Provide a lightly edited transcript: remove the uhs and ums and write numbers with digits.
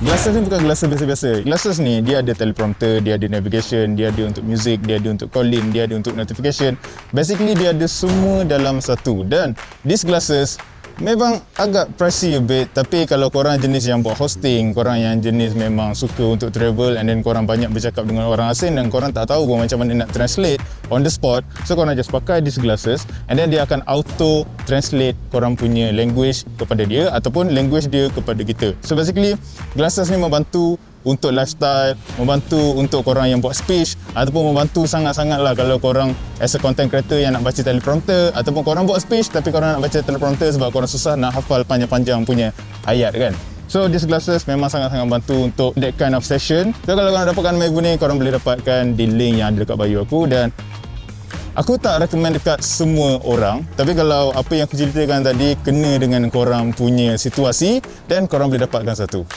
Glasses ni bukan glasses biasa-biasa. Glasses ni dia ada teleprompter, dia ada navigation, dia ada untuk music, dia ada untuk calling, dia ada untuk notification. Basically dia ada semua dalam satu. Dan these glasses memang agak pricey a bit, tapi kalau korang jenis yang buat hosting, korang yang jenis memang suka untuk travel and then korang banyak bercakap dengan orang asing dan korang tak tahu pun macam mana nak translate on the spot, so korang just pakai these glasses and then dia akan auto translate korang punya language kepada dia ataupun language dia kepada kita. So basically glasses ni membantu untuk lifestyle, membantu untuk korang yang buat speech ataupun membantu sangat-sangat lah kalau korang as a content creator yang nak baca teleprompter ataupun korang buat speech tapi korang nak baca teleprompter sebab korang susah nak hafal panjang-panjang punya ayat kan. So these glasses memang sangat-sangat bantu untuk that kind of session. So kalau korang dapatkan Meibu ni, korang boleh dapatkan di link yang ada dekat bio aku, dan aku tak recommend dekat semua orang, tapi kalau apa yang aku ceritakan tadi kena dengan korang punya situasi, dan korang boleh dapatkan satu.